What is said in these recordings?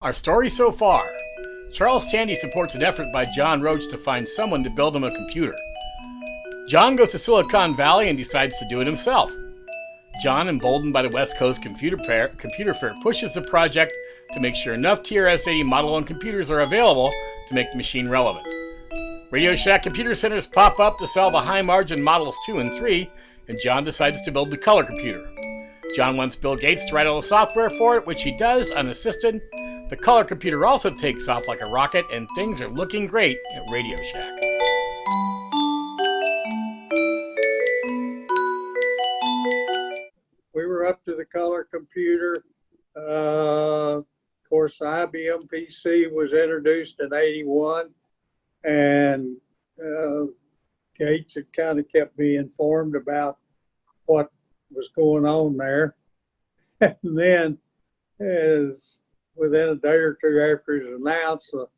Our story so far. Charles Tandy supports an effort by John Roach to find someone to build him a computer. John goes to Silicon Valley and decides to do it himself. John, emboldened by the West Coast Computer Fair, pushes the project to make sure enough TRS-80 model-owned computers are available to make the machine relevant. Radio Shack computer centers pop up to sell the high-margin Models 2 and 3, and John decides to build the color computer. John wants Bill Gates to write all the software for it, which he does unassisted. The color computer also takes off like a rocket, and things are looking great at Radio Shack. We were up to the color computer. Of course, the IBM PC was introduced in '81, and Gates had kind of kept me informed about what was going on there. And then, as within a day or two after it was announced, the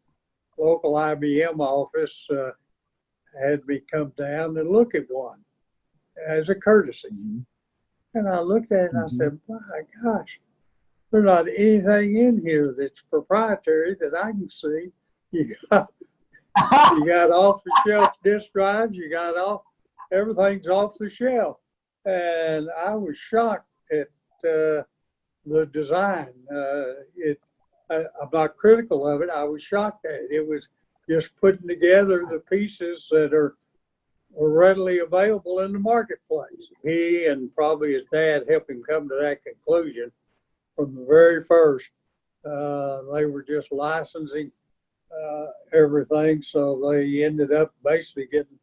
local IBM office had me come down and look at one as a courtesy. Mm-hmm. And I looked at it and I said, my gosh, there's not anything in here that's proprietary that I can see. You got off-the-shelf disk drives, everything's off the shelf. And I was shocked at the design. I'm not critical of it. I was shocked at it. It was just putting together the pieces that were readily available in the marketplace. He and probably his dad helped him come to that conclusion from the very first. They were just licensing everything, so they ended up basically getting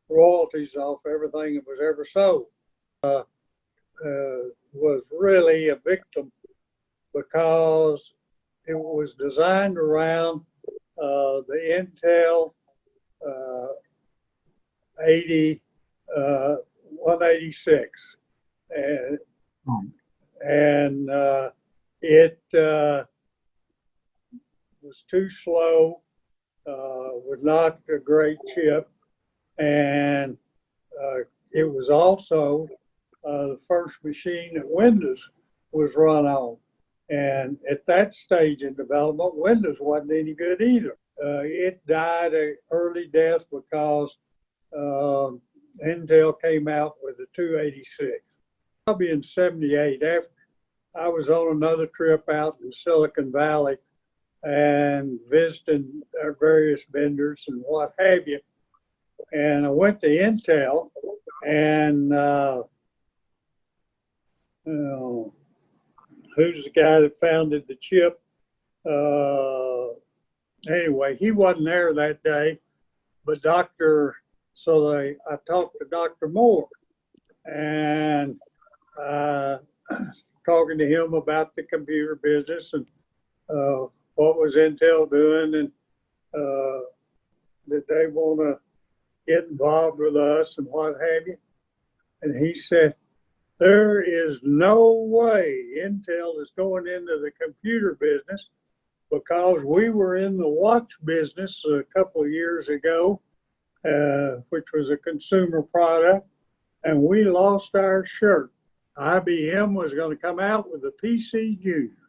royalties off everything that was ever sold. Was really a victim because it was designed around the Intel 186, and it was too slow, was not a great chip, and it was also the first machine that Windows was run on. And at that stage in development, Windows wasn't any good either. It died an early death because Intel came out with the 286. Probably in '78, after I was on another trip out in Silicon Valley and visiting our various vendors and what have you. And I went to Intel, and who's the guy that founded the chip? Anyway, he wasn't there that day, but I talked to Dr. Moore, and talking to him about the computer business and what was Intel doing, and did they want to get involved with us and what have you. And he said, there is no way Intel is going into the computer business, because we were in the watch business a couple of years ago, which was a consumer product, and we lost our shirt. IBM was going to come out with a PC Junior,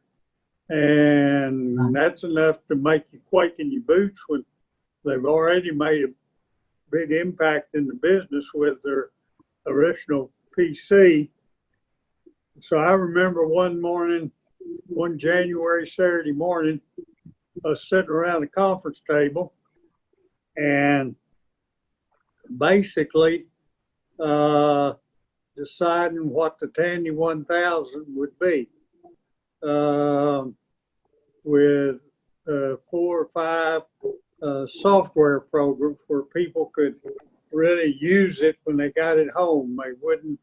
and that's enough to make you quake in your boots when they've already made a big impact in the business with their original PC. So I remember one January, Saturday morning, us sitting around a conference table and basically deciding what the Tandy 1000 would be, with 4 or 5 software programs where people could really use it when they got it home. They wouldn't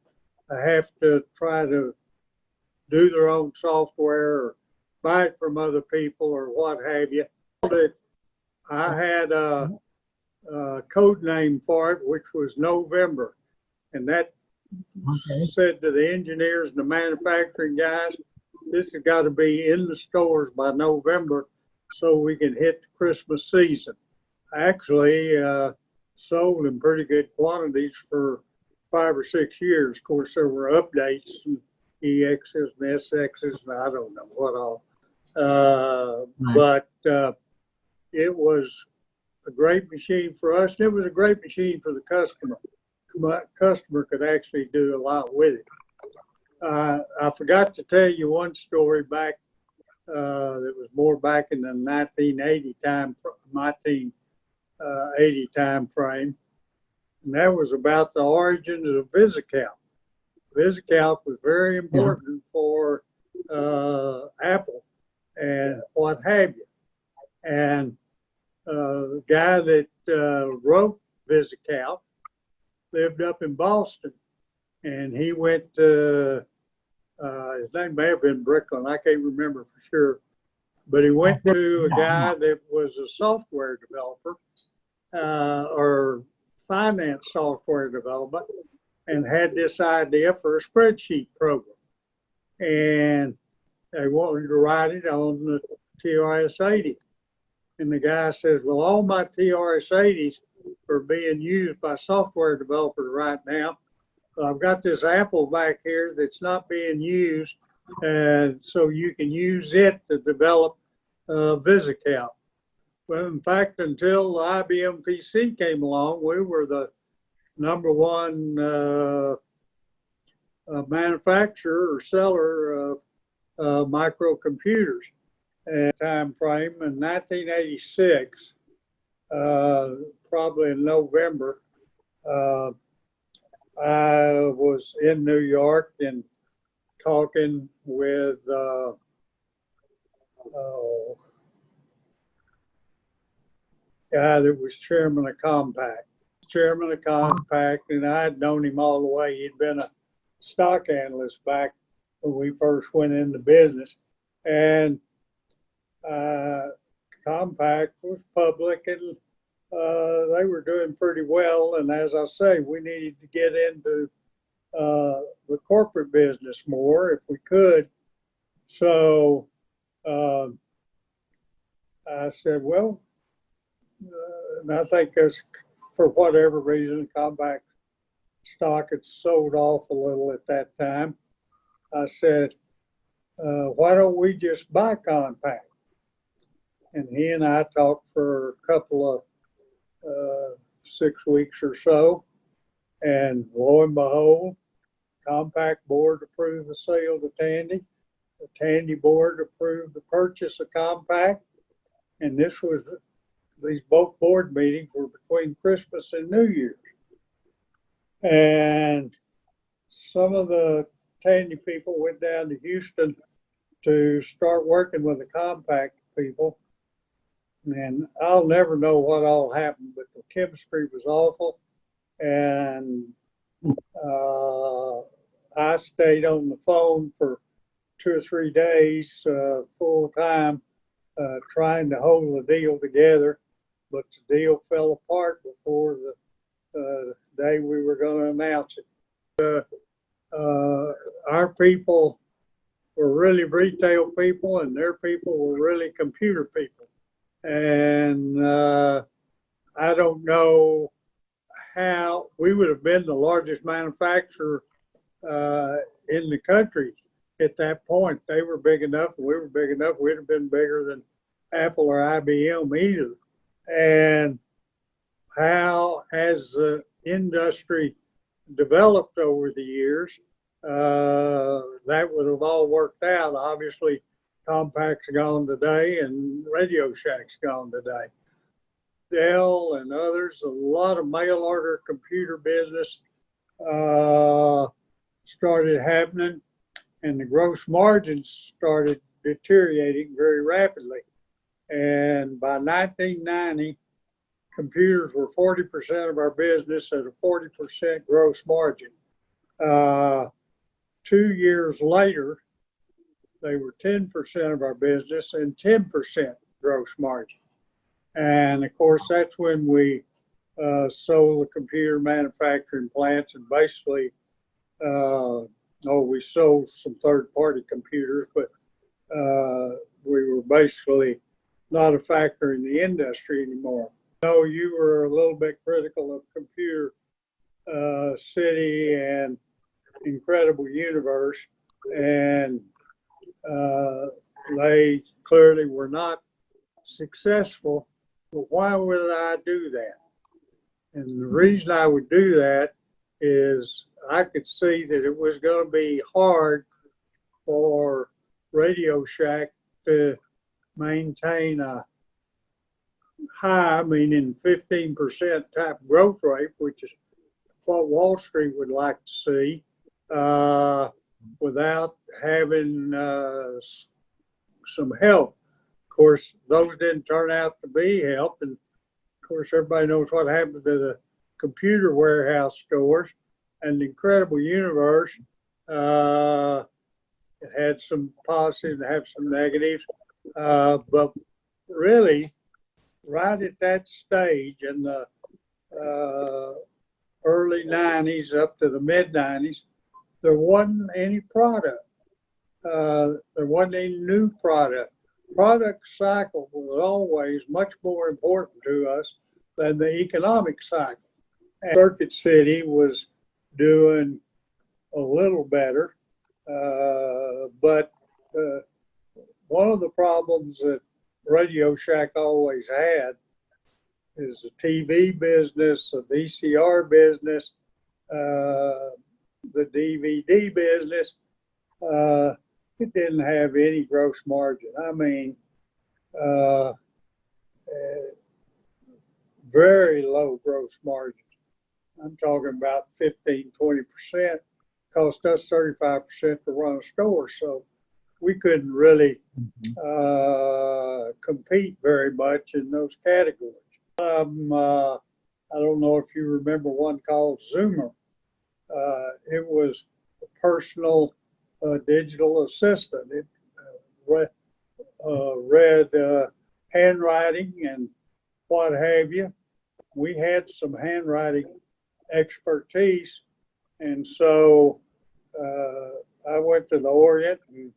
have to try to do their own software or buy it from other people or what have you. I had a code name for it, which was November. And that said to the engineers and the manufacturing guys, this has got to be in the stores by November so we can hit the Christmas season. Actually, sold in pretty good quantities for 5 or 6 years. Of course, there were updates and EXs and SXs and I don't know what all. But it was a great machine for us, and it was a great machine for the customer. My customer could actually do a lot with it. I forgot to tell you one story back that was more back in the 1980 time frame, and that was about the origin of the VisiCalc. VisiCalc was very important for Apple and what have you. And the guy that wrote VisiCalc lived up in Boston, and he went to, his name may have been Bricklin, I can't remember for sure, but he went to a guy that was a software developer or finance software development, and had this idea for a spreadsheet program. And they wanted to write it on the TRS-80. And the guy says, well, all my TRS-80s are being used by software developers right now. I've got this Apple back here that's not being used, and so you can use it to develop VisiCalc. Well, in fact, until the IBM PC came along, we were the number one manufacturer or seller of microcomputers. At time frame in 1986, probably in November, I was in New York and talking with guy that was chairman of Compaq. And I had known him all the way. He'd been a stock analyst back when we first went into business. And Compaq was public, and they were doing pretty well. And as I say, we needed to get into the corporate business more if we could. So I said, well, and I think for whatever reason, Compaq stock had sold off a little at that time. I said, why don't we just buy Compaq? And he and I talked for a couple of 6 weeks or so, and lo and behold, Compaq board approved the sale to Tandy. The Tandy board approved the purchase of Compaq, and these both board meetings were between Christmas and New Year's. And some of the Tandy people went down to Houston to start working with the Compaq people. And I'll never know what all happened, but the chemistry was awful. And I stayed on the phone for 2 or 3 days full time trying to hold the deal together. But the deal fell apart before the day we were going to announce it. Our people were really retail people, and their people were really computer people. And I don't know how we would have been the largest manufacturer in the country at that point. They were big enough, and we were big enough. We'd have been bigger than Apple or IBM either. And how, as the industry developed over the years, that would have all worked out. Obviously, Compaq's gone today, and Radio Shack's gone today. Dell and others, a lot of mail order computer business started happening, and the gross margins started deteriorating very rapidly. And by 1990, computers were 40% of our business at a 40% gross margin. 2 years later, they were 10% of our business and 10% gross margin. And of course, that's when we sold the computer manufacturing plants, and basically, we sold some third-party computers, but we were basically not a factor in the industry anymore. No, you were a little bit critical of Computer City and Incredible Universe, and they clearly were not successful. But why would I do that? And the reason I would do that is I could see that it was going to be hard for Radio Shack to maintain a high, meaning 15% type growth rate, which is what Wall Street would like to see, without having some help. Of course, those didn't turn out to be help. And of course, everybody knows what happened to the computer warehouse stores and the Incredible Universe. It had some positives and have some negatives. But really, right at that stage in the early 90s up to the mid 90s, there wasn't any product. There wasn't any new product. Product cycle was always much more important to us than the economic cycle. And Circuit City was doing a little better, but one of the problems that Radio Shack always had is the TV business, the VCR business, the DVD business. It didn't have any gross margin. I mean, very low gross margin. I'm talking about 15, 20%. Cost us 35% to run a store. So we couldn't really compete very much in those categories. I don't know if you remember one called Zoomer. It was a personal digital assistant. It read handwriting and what have you. We had some handwriting expertise, and so I went to the Orient and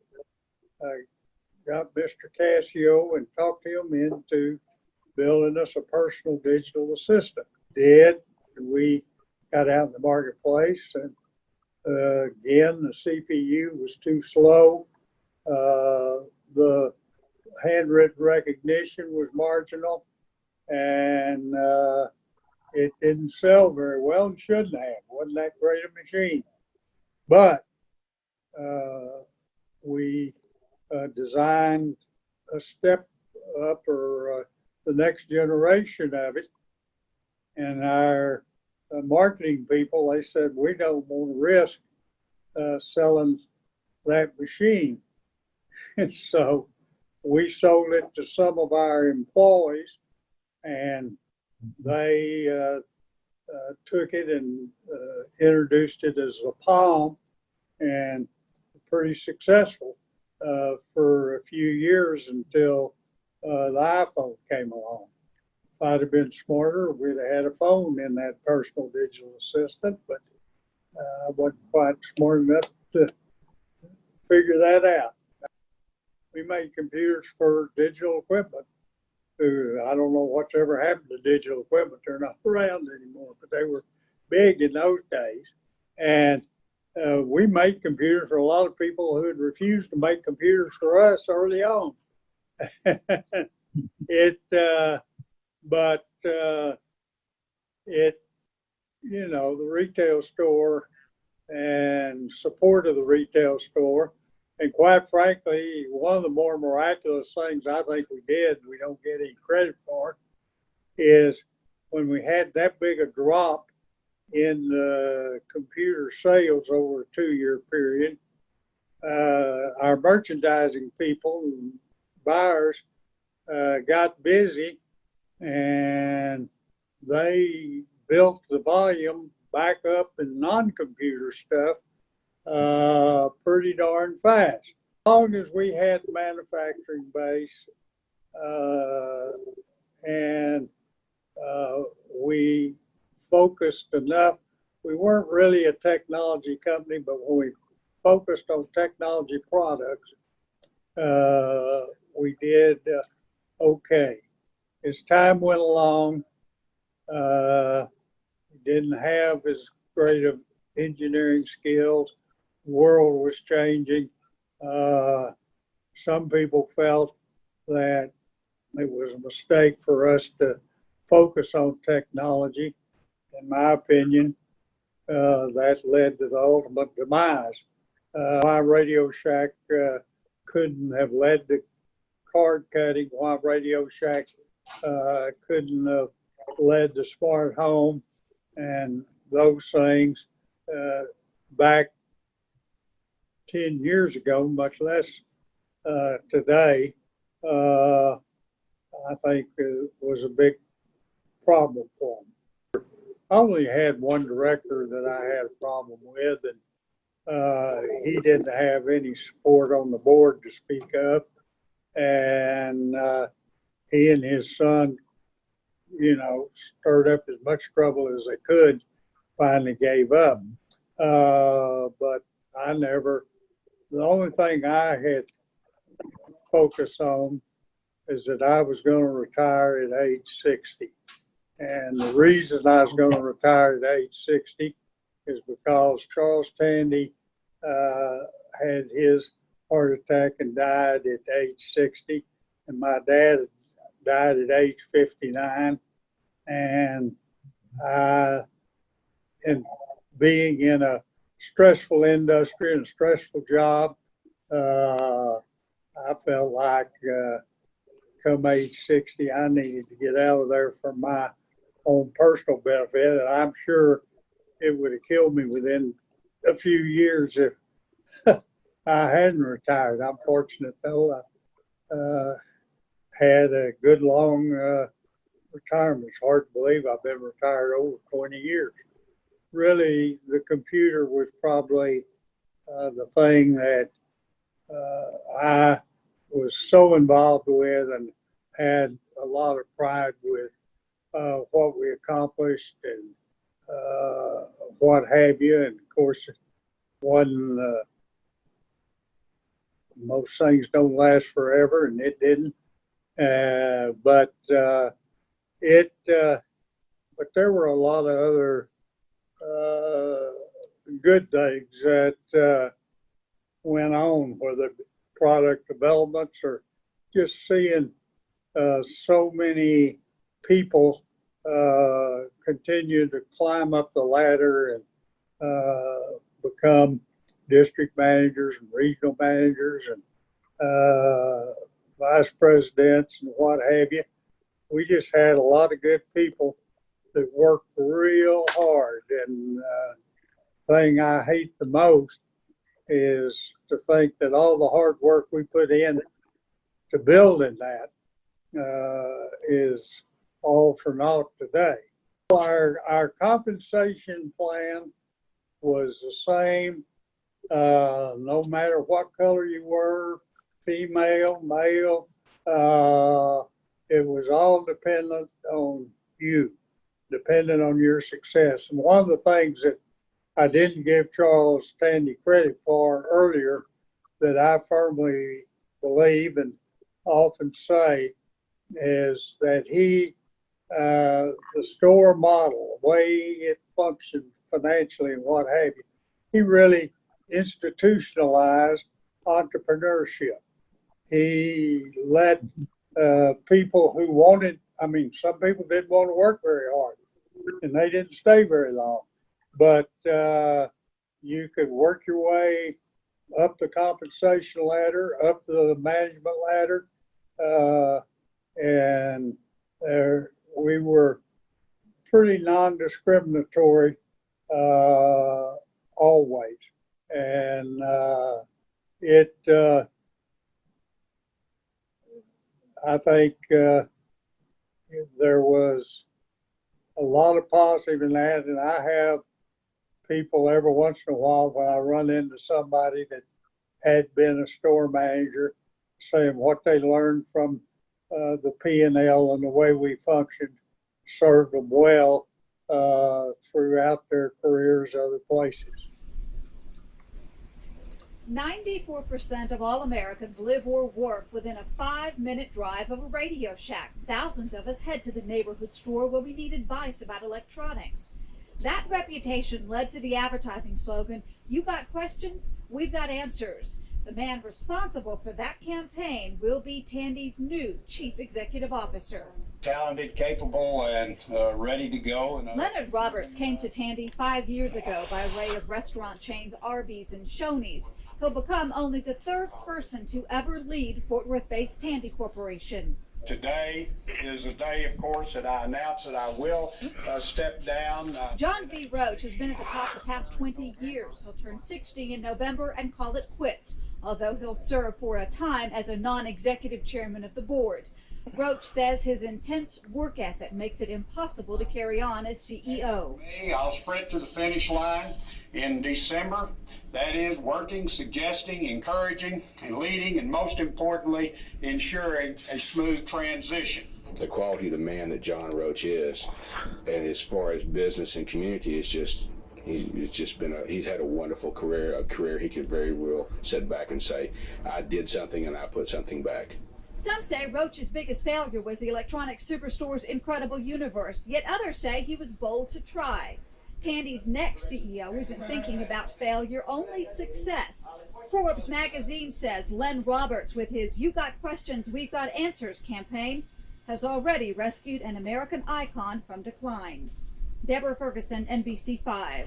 got Mr. Casio and talked him into building us a personal digital assistant. We got out in the marketplace, and again, the CPU was too slow. The handwritten recognition was marginal, and it didn't sell very well and shouldn't have. It wasn't that great a machine. But we designed a step up, or the next generation of it. And our marketing people, they said, we don't want to risk selling that machine. And so we sold it to some of our employees, and they took it and introduced it as the Palm, and pretty successful for a few years until the iPhone came along. If I'd have been smarter, we'd have had a phone in that personal digital assistant, but I wasn't quite smart enough to figure that out. We made computers for digital equipment. I don't know what's ever happened to digital equipment. They're not around anymore, but they were big in those days. And we made computers for a lot of people who had refused to make computers for us early on. The retail store and support of the retail store, and quite frankly, one of the more miraculous things I think we did, we don't get any credit for, is when we had that big a drop in computer sales over a 2-year period, our merchandising people and buyers got busy, and they built the volume back up in non-computer stuff pretty darn fast. As long as we had the manufacturing base and we focused enough, we weren't really a technology company, but when we focused on technology products, we did okay. As time went along, we didn't have as great of engineering skills. The world was changing. some people felt that it was a mistake for us to focus on technology. In my opinion, that led to the ultimate demise. Why Radio Shack couldn't have led to card cutting, why Radio Shack couldn't have led to smart home and those things back 10 years ago, much less today, I think was a big problem for them. I only had one director that I had a problem with, and he didn't have any support on the board to speak of. And he and his son, stirred up as much trouble as they could, finally gave up. But the only thing I had focused on is that I was going to retire at age 60. And the reason I was going to retire at age 60 is because Charles Tandy had his heart attack and died at age 60. And my dad died at age 59. And being in a stressful industry and a stressful job, I felt like come age 60, I needed to get out of there for my own personal benefit. And I'm sure it would have killed me within a few years if I hadn't retired. I'm fortunate though. I had a good long retirement. It's hard to believe I've been retired over 20 years. Really, the computer was probably the thing that I was so involved with and had a lot of pride with what we accomplished and what have you. And of course, most things don't last forever, and it didn't. But there were a lot of other good things that went on, whether product developments or just seeing so many people continue to climb up the ladder and become district managers and regional managers and vice presidents and what have you. We just had a lot of good people that worked real hard. And the thing I hate the most is to think that all the hard work we put in to building that is all for naught today. Our compensation plan was the same, no matter what color you were, female, male. It was all dependent on you, dependent on your success. And one of the things that I didn't give Charles Tandy credit for earlier, that I firmly believe and often say, is that the store model, the way it functioned financially and what have you, he really institutionalized entrepreneurship. He let people who wanted, some people didn't want to work very hard and they didn't stay very long, but you could work your way up the compensation ladder, up the management ladder, and we were pretty non-discriminatory always. And I think there was a lot of positive in that, and I have people every once in a while when I run into somebody that had been a store manager saying what they learned from the P&L and the way we functioned served them well throughout their careers other places. 94% of all Americans live or work within a 5-minute drive of a Radio Shack. Thousands of us head to the neighborhood store when we need advice about electronics. That reputation led to the advertising slogan, "You got questions, we've got answers." The man responsible for that campaign will be Tandy's new chief executive officer. Talented, capable, and ready to go. And, Leonard Roberts came to Tandy 5 years ago by way of restaurant chains Arby's and Shoney's. He'll become only the third person to ever lead Fort Worth-based Tandy Corporation. Today is the day, of course, that I announce that I will step down. John V. Roach has been at the top the past 20 years. He'll turn 60 in November and call it quits, although he'll serve for a time as a non-executive chairman of the board. Roach says his intense work ethic makes it impossible to carry on as CEO. I'll sprint to the finish line in December. That is working, suggesting, encouraging, and leading, and most importantly, ensuring a smooth transition. The quality of the man that John Roach is, and as far as business and community, he's had a wonderful career, a career he could very well sit back and say, I did something and I put something back. Some say Roach's biggest failure was the electronic superstore's incredible universe, yet others say he was bold to try. Tandy's next CEO isn't thinking about failure, only success. Forbes magazine says Len Roberts, with his You Got Questions, We've Got Answers campaign, has already rescued an American icon from decline. Deborah Ferguson, NBC5.